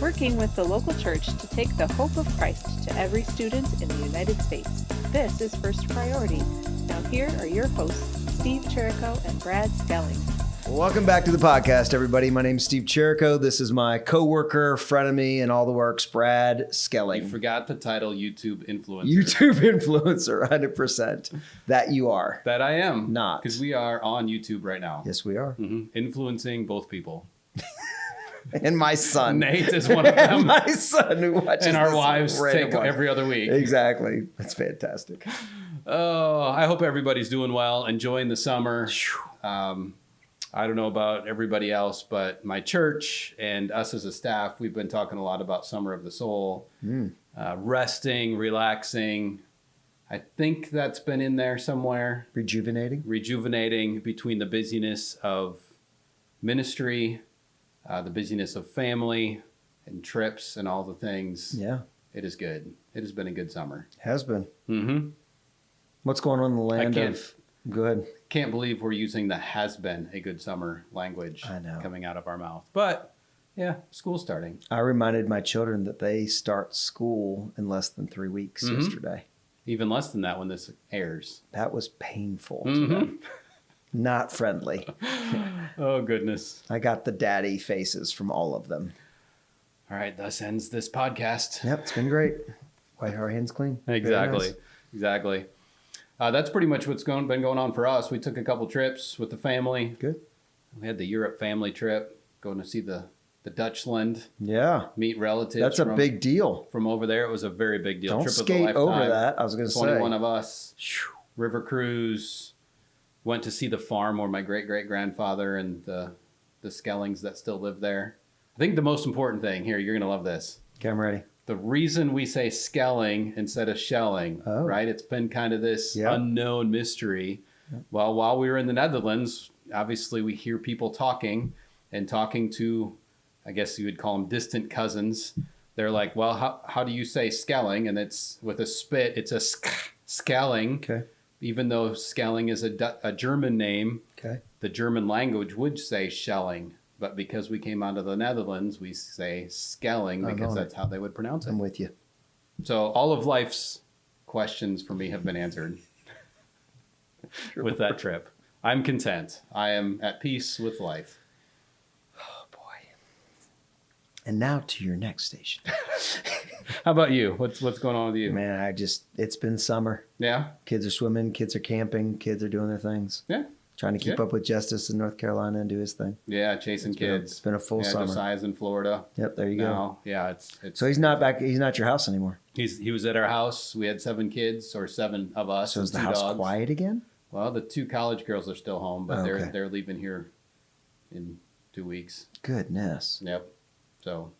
working with the local church to take the hope of Christ to every student in the United States. This is First Priority. Now here are your hosts, Steve Cherrico and Brad Schelling. Welcome back to the podcast, everybody. My name's Steve Cherrico. This is my coworker, frenemy, and all the works, Brad Schelling. You forgot the title YouTube influencer. YouTube influencer, 100%. That you are. That I am. Not. Because we are on YouTube right now. Yes, we are. Mm-hmm. Influencing both people. And my son. Nate is one of them. And my son who watches and our this wives take one. every other week. Exactly. That's fantastic. Oh, I hope everybody's doing well, enjoying the summer. I don't know about everybody else, but my church and us as a staff, we've been talking a lot about Summer of the Soul, resting, relaxing. I think that's been in there somewhere. Rejuvenating between the busyness of ministry, the busyness of family and trips and all the things. Yeah. It is good. It has been a good summer. Has been. Mm-hmm. What's going on in the land of... Go ahead. Can't believe we're using the has been a good summer language coming out of our mouth. But yeah, school's starting. I reminded my children that they start school in less than 3 weeks yesterday. Even less than that when this airs. That was painful to them. Not friendly. Oh, goodness. I got the daddy faces from all of them. All right, thus ends this podcast. Yep, it's been great. Wipe our hands clean. Exactly. Nice. Exactly. That's pretty much what's been going on for us. We took a couple trips with the family. Good. We had the Europe family trip, going to see the Dutchland. Yeah. Meet relatives. That's a big deal. From over there, it was a very big deal. Don't Trip skate of a lifetime. over that, I was going to say. 21 of us. River cruise. Went to see the farm where my great-great-grandfather and the Schellings that still live there. I think the most important thing here, you're going to love this. Okay, I'm ready. The reason we say Schelling instead of Schelling, right? It's been kind of this unknown mystery. Well, while we were in the Netherlands, obviously we hear people talking to, I guess you would call them distant cousins. They're like, well, how do you say Schelling? And it's with a spit, it's a Schelling. Okay. Even though Schelling is a German name, the German language would say Schelling. But because we came out of the Netherlands, we say Schelling because that's how they would pronounce it. I'm with you. So all of life's questions for me have been answered with that trip. I'm content. I am at peace with life. Oh, boy. And now to your next station. How about you? What's going on with you? Man, it's been summer. Yeah? Kids are swimming, kids are camping, kids are doing their things. Yeah. Trying to keep up with Justice in North Carolina and do his thing. Yeah, chasing kids. It's been a full summer. Josiah's in Florida. Yep, there you go. Yeah, it's so he's not back. He's not at your house anymore. He was at our house. We had 7 kids, or 7 of us. So is the house quiet again? Well, the 2 college girls are still home, but they're leaving here in 2 weeks. Goodness. Yep. So.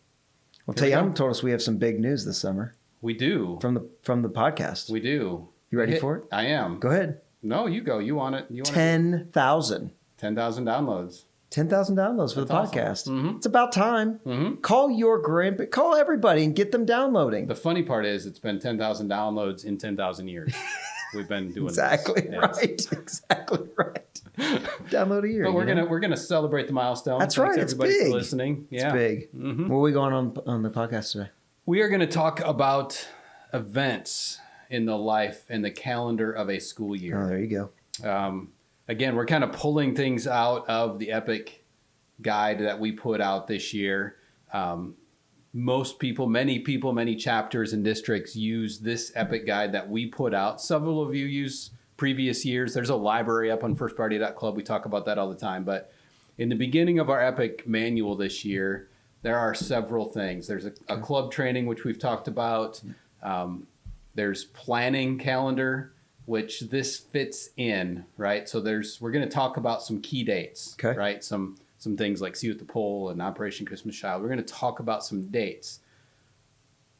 Well, Tayyam told us we have some big news this summer. We do. From the podcast. We do. You ready for it? I am. Go ahead. No, you go. You want it. 10,000. 10,000 downloads. 10,000 downloads for the podcast. Awesome. It's about time. Mm-hmm. Call everybody and get them downloading. The funny part is it's been 10,000 downloads in 10,000 years. We've been doing exactly this. Right. Exactly right. Download a year. But we're gonna celebrate the milestone. That's Thanks right. everybody It's big. for listening. Yeah. It's big. Mm-hmm. What are we going on the podcast today? We are going to talk about events in the life and the calendar of a school year. Oh, there you go. Again, we're kind of pulling things out of the Epic guide that we put out this year. Many chapters and districts use this Epic guide that we put out. Several of you use previous years. There's a library up on firstpriority.club. We talk about that all the time. But in the beginning of our Epic manual this year, there are several things. There's a club training, which we've talked about. There's planning calendar, which this fits in, right? So we're going to talk about some key dates, right? Some things like See You at the Pole and Operation Christmas Child. We're going to talk about some dates.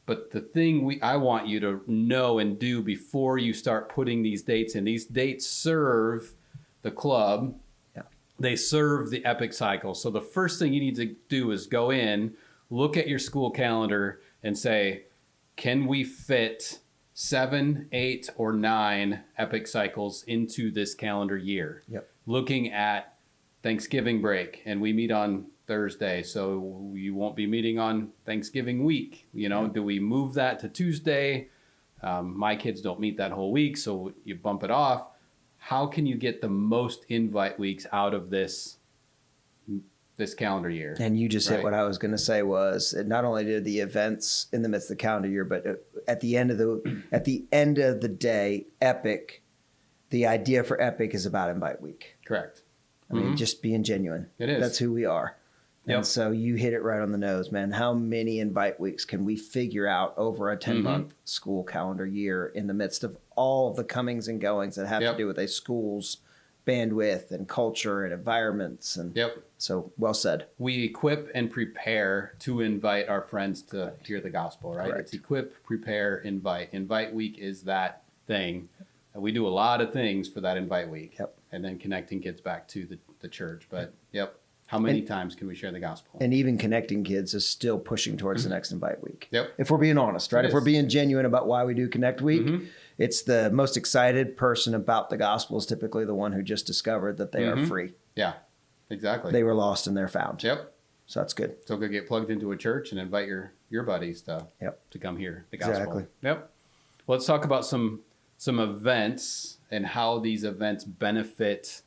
But the thing I want you to know and do before you start putting these dates in, these dates serve the club. Yeah. They serve the Epic cycle. So the first thing you need to do is go in, look at your school calendar and say, can we fit 7, 8, or 9 Epic cycles into this calendar year? Yep. Looking at Thanksgiving break and we meet on Thursday, so you won't be meeting on Thanksgiving week. Do we move that to Tuesday? My kids don't meet that whole week, so you bump it off. How can you get the most invite weeks out of this calendar year? And you just hit what I was going to say was not only did the events in the midst of the calendar year, but at the end of the day, Epic, the idea for Epic is about invite week. Correct. I mean, just being genuine. It is. That's who we are. Yep. And so you hit it right on the nose, man. How many invite weeks can we figure out over a 10-month school calendar year in the midst of all of the comings and goings that have to do with a school's bandwidth and culture and environments? And so well said. We equip and prepare to invite our friends to hear the gospel, right? Correct. It's equip, prepare, invite. Invite week is that thing. And we do a lot of things for that invite week. And then connecting kids back to the church. But how many times can we share the gospel? And even connecting kids is still pushing towards the next invite week. If we're being honest, right? If we're being genuine about why we do Connect Week, it's the most excited person about the gospel is typically the one who just discovered that they are free. Yeah, exactly. They were lost and they're found. So that's good. So go get plugged into a church and invite your buddies to come hear the gospel. Well, let's talk about some events and how these events benefit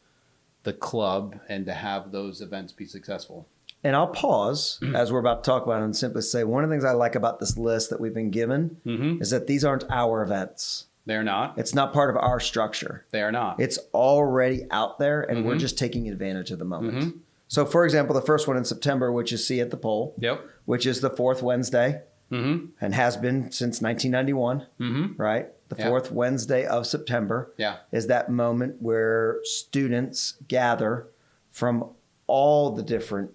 the club and to have those events be successful. And I'll pause as we're about to talk about it and simply say one of the things I like about this list that we've been given is that these aren't our events. They're not. It's not part of our structure. They are not. It's already out there, and we're just taking advantage of the moment. So, for example, the first one in September, which is See at the Pole, which is the fourth Wednesday and has been since 1991, right? The fourth Wednesday of September is that moment where students gather from all the different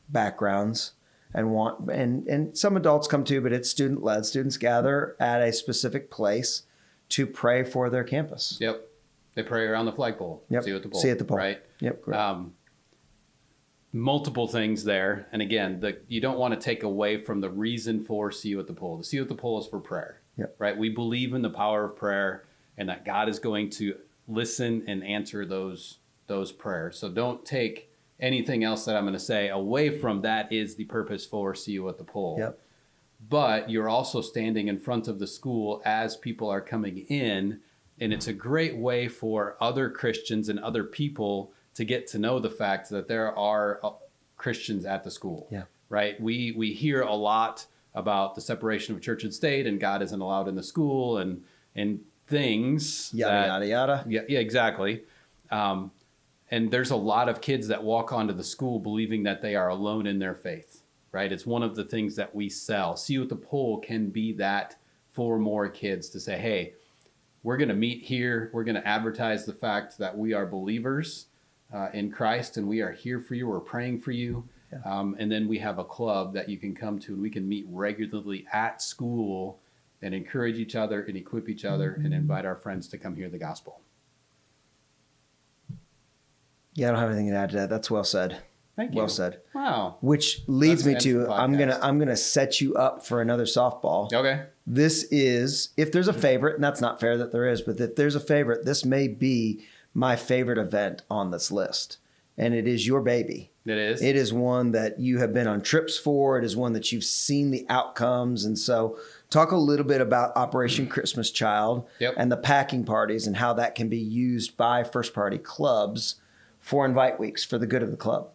backgrounds and some adults come too, but it's student led. Students gather at a specific place to pray for their campus. They pray around the flagpole. See at the pole. See at the pole. Right. Correct. Multiple things there. And again, you don't want to take away from the reason for See You at the Pole. The See You at the Pole is for prayer. Right. We believe in the power of prayer and that God is going to listen and answer those prayers. So don't take anything else that I'm going to say away from that is the purpose for See You at the Pole. But you're also standing in front of the school as people are coming in. And it's a great way for other Christians and other people to get to know the fact that there are Christians at the school. Right. We hear a lot about the separation of church and state and God isn't allowed in the school and things. Yada, yada. Yeah, exactly. And there's a lot of kids that walk onto the school believing that they are alone in their faith, right? It's one of the things that we sell. See You at the Pole can be that for more kids to say, hey, we're going to meet here. We're going to advertise the fact that we are believers in Christ and we are here for you. We're praying for you. And then we have a club that you can come to and we can meet regularly at school and encourage each other and equip each other and invite our friends to come hear the gospel. I don't have anything to add to that. That's well said. Thank you. Well said. Wow. Which leads me to I'm gonna set you up for another softball. Okay. This is, if there's a favorite, and that's not fair that there is, but if there's a favorite, this may be my favorite event on this list. And it is your baby. It is. It is one that you have been on trips for. It is one that you've seen the outcomes. And so talk a little bit about Operation Christmas Child and the packing parties and how that can be used by first party clubs for invite weeks for the good of the club.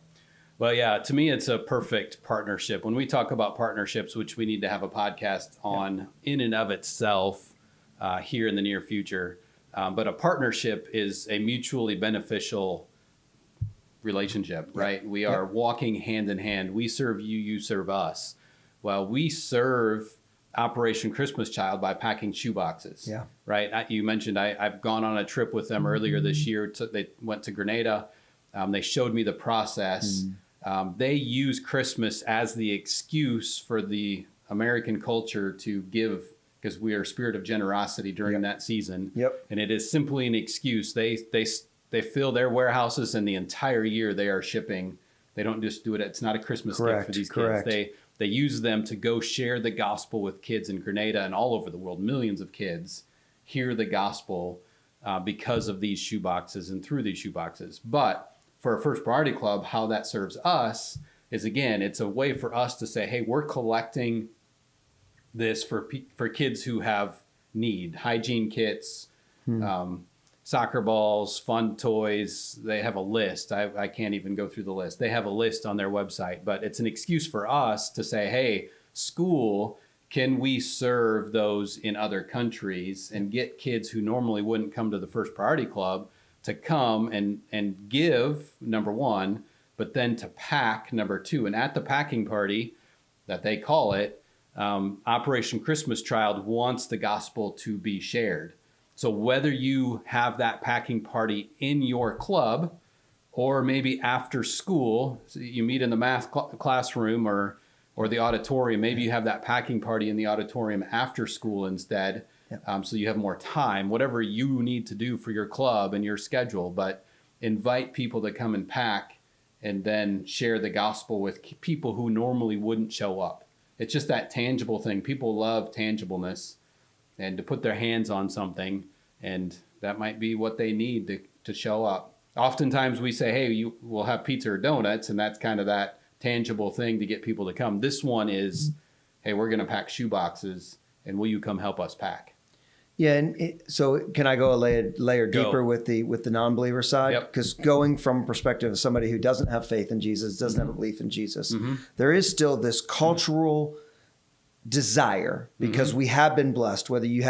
Well, yeah, to me, it's a perfect partnership. When we talk about partnerships, which we need to have a podcast on in and of itself here in the near future, but a partnership is a mutually beneficial relationship, right? We are walking hand in hand. We serve you, you serve us. Well, we serve Operation Christmas Child by packing shoeboxes, right? You mentioned I've gone on a trip with them earlier this year. They went to Grenada. They showed me the process. They use Christmas as the excuse for the American culture to give, because we are a spirit of generosity during that season. And it is simply an excuse. They fill their warehouses and the entire year they are shipping. They don't just do it. It's not a Christmas gift for these kids. They use them to go share the gospel with kids in Grenada and all over the world. Millions of kids hear the gospel because of these shoeboxes and through these shoeboxes. But for a First Priority Club, how that serves us is, again, it's a way for us to say, hey, we're collecting this for kids who have need, hygiene kits, soccer balls, fun toys. They have a list. I can't even go through the list. They have a list on their website, but it's an excuse for us to say, hey, school, can we serve those in other countries and get kids who normally wouldn't come to the First Priority Club to come and give, number one, but then to pack, number two. And at the packing party that they call it, Operation Christmas Child wants the gospel to be shared. So whether you have that packing party in your club or maybe after school, so you meet in the math classroom or the auditorium, maybe you have that packing party in the auditorium after school instead. Yep. So you have more time, whatever you need to do for your club and your schedule, but invite people to come and pack and then share the gospel with people who normally wouldn't show up. It's just that tangible thing. People love tangibleness and to put their hands on something, and that might be what they need to show up. Oftentimes we say, hey, we'll have pizza or donuts, and that's kind of that tangible thing to get people to come. This one is, hey, we're going to pack shoe boxes, and will you come help us pack? Yeah, and so can I go a layer deeper with the non-believer side? Yep. Because going from a perspective of somebody who doesn't have faith in Jesus, doesn't have a belief in Jesus, there is still this cultural desire, because we have been blessed, whether you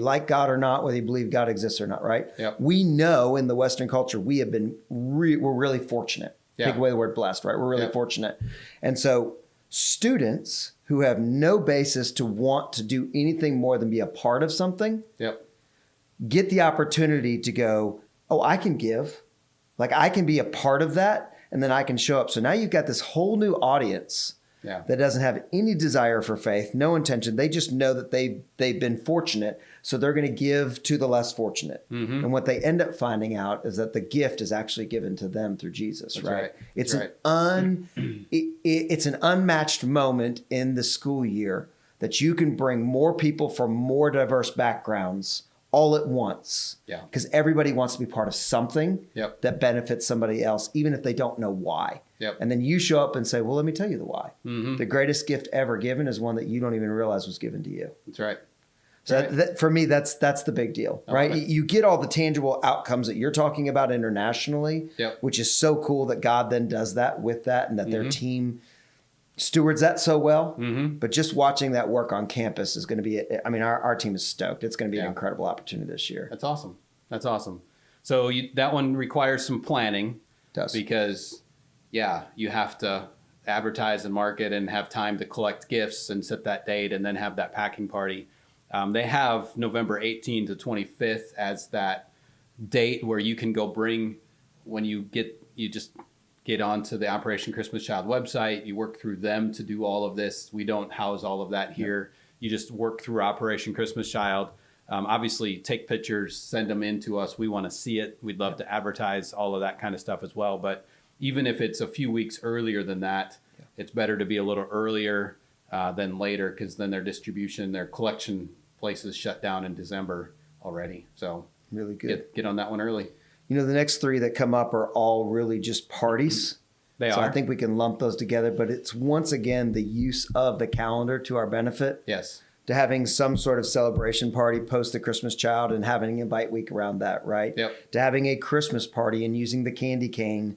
like God or not, whether you believe God exists or not, right? Yep. We know in the Western culture we have been we're really fortunate. Yeah. Take away the word blessed, right? We're really fortunate, and so students who have no basis to want to do anything more than be a part of something, get the opportunity to go, oh, I can give, like I can be a part of that, and then I can show up. So now you've got this whole new audience that doesn't have any desire for faith, no intention. They just know that they've been fortunate, so they're going to give to the less fortunate. And what they end up finding out is that the gift is actually given to them through Jesus. That's right? It's it's an unmatched moment in the school year that you can bring more people from more diverse backgrounds all at once. Yeah. Because everybody wants to be part of something that benefits somebody else, even if they don't know why. Yep. And then you show up and say, well, let me tell you the why. The greatest gift ever given is one that you don't even realize was given to you. That's right. So that, for me, that's the big deal, right? You get all the tangible outcomes that you're talking about internationally, which is so cool that God then does that with that, and that their team stewards that so well. But just watching that work on campus is going to be, I mean, our team is stoked. It's going to be an incredible opportunity this year. That's awesome. That's awesome. So that one requires some planning. It does. Because, you have to advertise and market and have time to collect gifts and set that date and then have that packing party. They have November 18th to 25th as that date where you can go bring, when you just get onto the Operation Christmas Child website. You work through them to do all of this. We don't house all of that here. You just work through Operation Christmas Child. Obviously, take pictures, send them in to us. We want to see it. We'd love to advertise all of that kind of stuff as well. But even if it's a few weeks earlier than that, it's better to be a little earlier than later, because then their distribution, their collection places shut down in December already. So really good. Get on that one early. You know, the next three that come up are all really just parties. They so are. I think we can lump those together, but it's once again the use of the calendar to our benefit. Yes. To having some sort of celebration party post the Christmas Child and having an invite week around that, right? Yep. To having a Christmas party and using the candy cane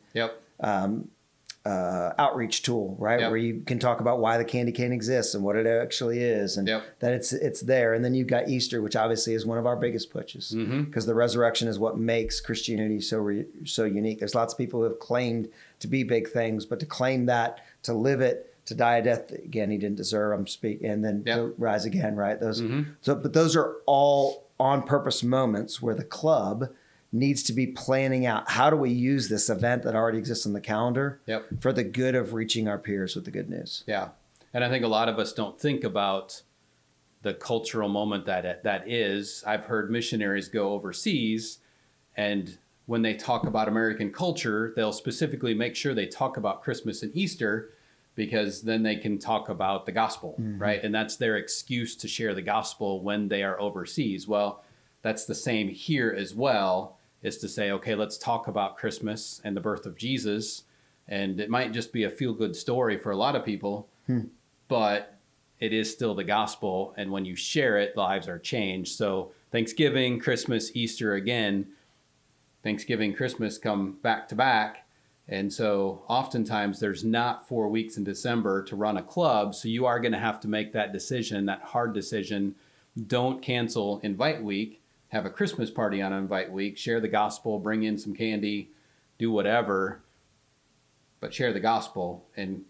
outreach tool, right? Where you can talk about why the candy cane exists and what it actually is, and that it's there. And then you've got Easter, which obviously is one of our biggest pushes, because the resurrection is what makes Christianity so unique. There's lots of people who have claimed to be big things, but to claim that, to live it, to die a death again he didn't deserve, and then to rise again, right? Those but those are all on purpose moments where the club needs to be planning out, how do we use this event that already exists on the calendar for the good of reaching our peers with the good news. And I think a lot of us don't think about the cultural moment that is. I've heard missionaries go overseas, and when they talk about American culture, they'll specifically make sure they talk about Christmas and Easter, because then they can talk about the gospel, right? And that's their excuse to share the gospel when they are overseas. Well, that's the same here as well. is to say, okay, let's talk about Christmas and the birth of Jesus. And it might just be a feel-good story for a lot of people, but it is still the gospel. And when you share it, lives are changed. So Thanksgiving, Christmas, Easter again, Thanksgiving, Christmas come back to back. And so oftentimes there's not 4 weeks in December to run a club. So you are going to have to make that decision, that hard decision. Don't cancel Invite Week. Have a Christmas party on Invite Week. Share the gospel, bring in some candy, do whatever. But share the gospel. And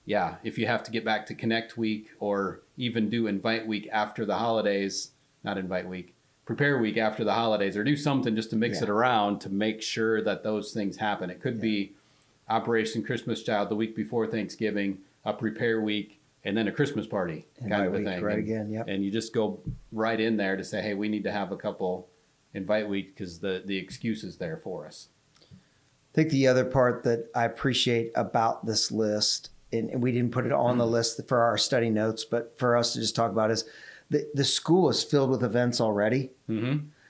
yeah, if you have to get back to Connect Week or even do Invite Week after the holidays, not Invite Week, Prepare Week after the holidays, or do something just to mix it around to make sure that those things happen. It could be Operation Christmas Child the week before Thanksgiving, a Prepare Week, and then a Christmas party kind of a thing. Right again, yep. And you just go right in there to say, hey, we need to have a couple Invite Week because the excuse is there for us. I think the other part that I appreciate about this list, and we didn't put it on the list for our study notes, but for us to just talk about, is the school is filled with events already.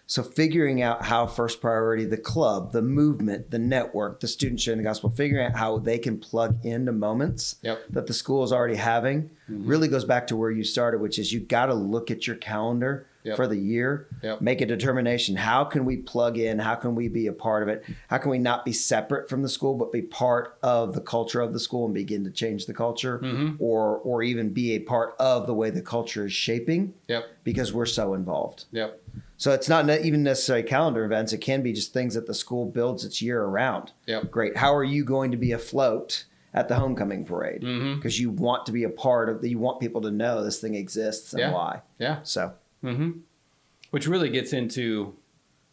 So figuring out how First Priority, the club, the movement, the network, the student sharing the gospel, figuring out how they can plug into moments that the school is already having really goes back to where you started, which is you got to look at your calendar for the year, make a determination. How can we plug in? How can we be a part of it? How can we not be separate from the school, but be part of the culture of the school and begin to change the culture, or even be a part of the way the culture is shaping because we're so involved. So it's not even necessarily calendar events. It can be just things that the school builds its year around. Great. How are you going to be afloat at the homecoming parade? Because you want to be a part of you want people to know this thing exists and why. So. Which really gets into,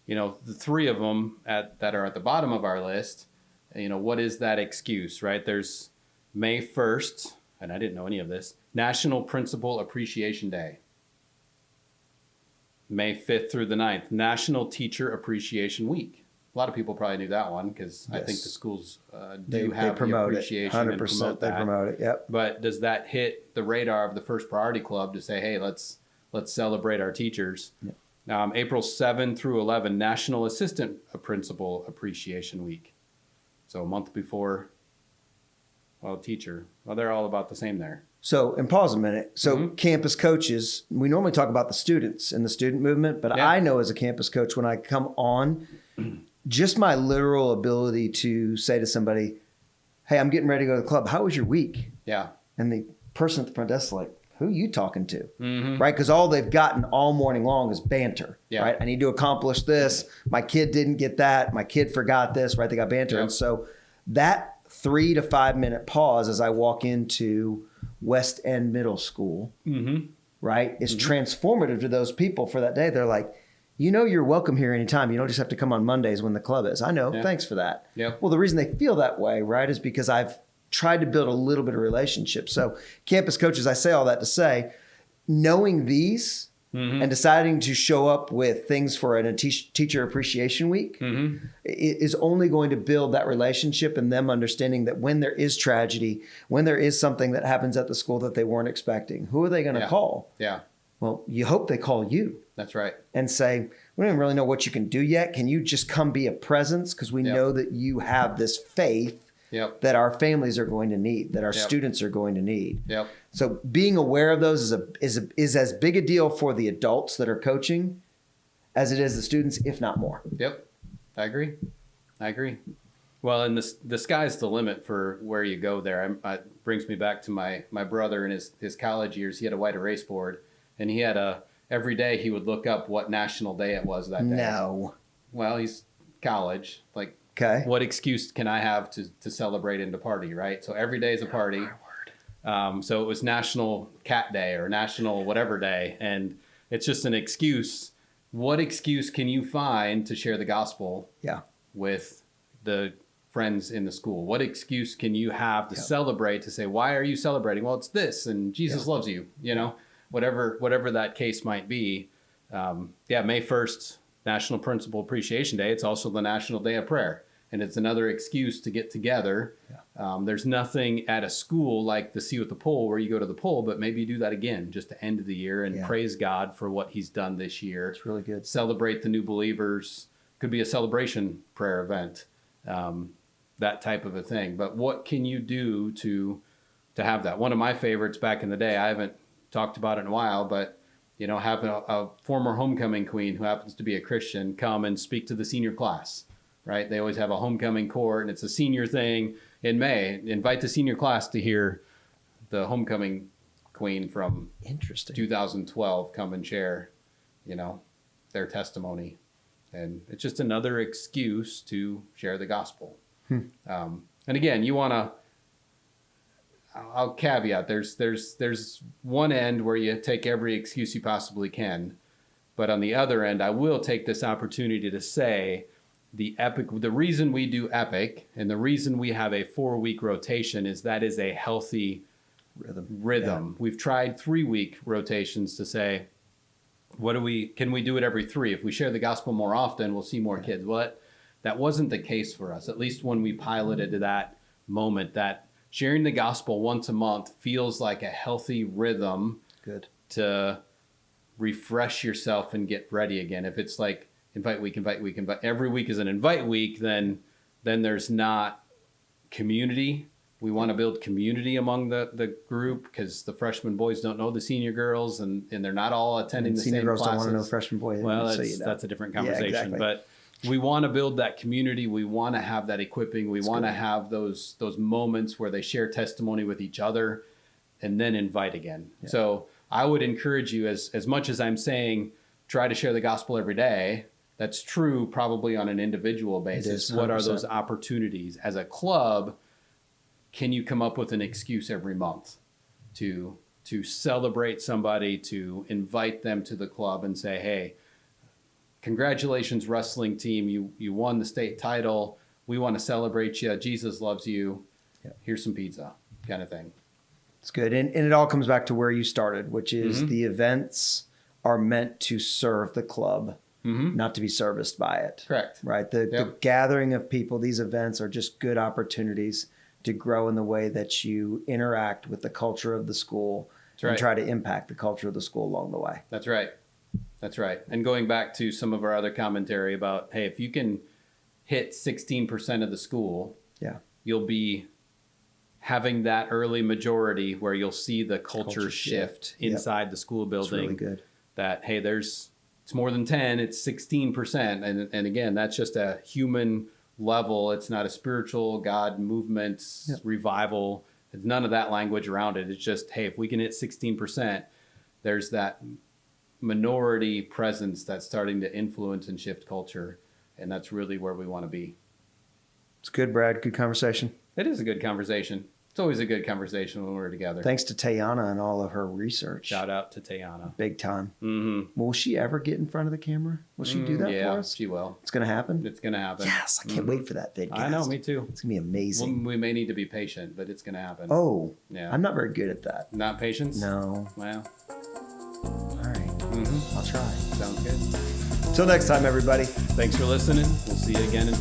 the three of them that are at the bottom of our list. What is that excuse, right? There's May 1st, and I didn't know any of this, National Principal Appreciation Day. May 5th through the 9th, National Teacher Appreciation Week. A lot of people probably knew that one because I think the schools do have the appreciation and promote that. They promote it, yep. But does that hit the radar of the First Priority Club to say, hey, let's celebrate our teachers? April 7 through 11, National Assistant Principal Appreciation Week. So a month before, teacher. Well, they're all about the same there. So, and pause a minute. So campus coaches, we normally talk about the students and the student movement, but I know as a campus coach, when I come on, just my literal ability to say to somebody, hey, I'm getting ready to go to the club. How was your week? And the person at the front desk is like, who are you talking to? Right? Because all they've gotten all morning long is banter, right? I need to accomplish this. My kid didn't get that. My kid forgot this, right? They got banter. And so that 3 to 5 minute pause as I walk into West End Middle School, right, is transformative to those people for that day. They're like, you're welcome here anytime. You don't just have to come on Mondays when the club is. I know. Thanks for that. Well, the reason they feel that way, right, is because I've tried to build a little bit of relationship. So campus coaches, I say all that to say, knowing these and deciding to show up with things for a teacher appreciation week is only going to build that relationship and them understanding that when there is tragedy, when there is something that happens at the school that they weren't expecting, who are they going to call? Well, you hope they call you. That's right. And say, we don't really know what you can do yet. Can you just come be a presence? Because we know that you have this faith that our families are going to need, that our students are going to need. So being aware of those is as big a deal for the adults that are coaching as it is the students, if not more. I agree. Well, and the sky's the limit for where you go there. It brings me back to my brother in his college years. He had a white erase board, and he had every day he would look up what national day it was that day. No. Well, he's college. Like, what excuse can I have to celebrate and to party, right? So every day is a party. So it was National Cat Day or National whatever day, and it's just an excuse. What excuse can you find to share the gospel with the friends in the school? What excuse can you have to celebrate, to say, why are you celebrating? Well, it's this, and Jesus loves you, whatever that case might be. May 1st, National Principal Appreciation Day. It's also the National Day of Prayer. And it's another excuse to get together. There's nothing at a school like the See with the Poll where you go to the poll, but maybe you do that again just to end the year and praise God for what he's done this year. It's really good. Celebrate the new believers, could be a celebration prayer event, that type of a thing. But what can you do to have that? One of my favorites back in the day, I haven't talked about it in a while, but having a former homecoming queen who happens to be a Christian come and speak to the senior class, right? They always have a homecoming court, and it's a senior thing in May. Invite the senior class to hear the homecoming queen from 2012 come and share, their testimony. And it's just another excuse to share the gospel. And again, I'll caveat, there's one end where you take every excuse you possibly can. But on the other end, I will take this opportunity to say the reason we do Epic and the reason we have a 4-week rotation is that is a healthy rhythm. Yeah. We've tried 3-week rotations to say, can we do it every 3? If we share the gospel more often, we'll see more kids. Well, that wasn't the case for us, at least when we piloted to that moment, that sharing the gospel once a month feels like a healthy rhythm to refresh yourself and get ready again. If it's like invite week, every week is an invite week, then there's not community. We want to build community among the group because the freshman boys don't know the senior girls and they're not all attending the same classes. Senior girls don't want to know freshman boys. Well, that's a different conversation. Yeah, exactly. But we want to build that community. We want to have that equipping. We want to have those moments where they share testimony with each other and then invite again. Yeah. So I would encourage you, as much as I'm saying, try to share the gospel every day. That's true probably on an individual basis. What are those opportunities? As a club, can you come up with an excuse every month to celebrate somebody, to invite them to the club and say, hey, congratulations, wrestling team. You won the state title. We want to celebrate you. Jesus loves you. Yeah. Here's some pizza, kind of thing. It's good. And it all comes back to where you started, which is the events are meant to serve the club, not to be serviced by it. Correct. Right. The gathering of people, these events are just good opportunities to grow in the way that you interact with the culture of the school and try to impact the culture of the school along the way. That's right. That's right. And going back to some of our other commentary about, hey, if you can hit 16% of the school, you'll be having that early majority where you'll see the culture shift inside the school building. It's really good. That, hey, it's more than 10, it's 16%. And again, that's just a human level. It's not a spiritual God movement, revival. It's none of that language around it. It's just, hey, if we can hit 16%, there's that minority presence that's starting to influence and shift culture. And that's really where we want to be. It's good, Brad. Good conversation. It is a good conversation. It's always a good conversation when we're together. Thanks to Tayana and all of her research. Shout out to Tayana. Big time. Will she ever get in front of the camera? Will she do that for us? Yeah, she will. It's going to happen? It's going to happen. Yes, I can't wait for that vidcast. I know, me too. It's going to be amazing. We may need to be patient, but it's going to happen. Oh, yeah. I'm not very good at that. Not patience? No. Well. All right. I'll try. Sounds good. Until next time, everybody. Thanks for listening. We'll see you again in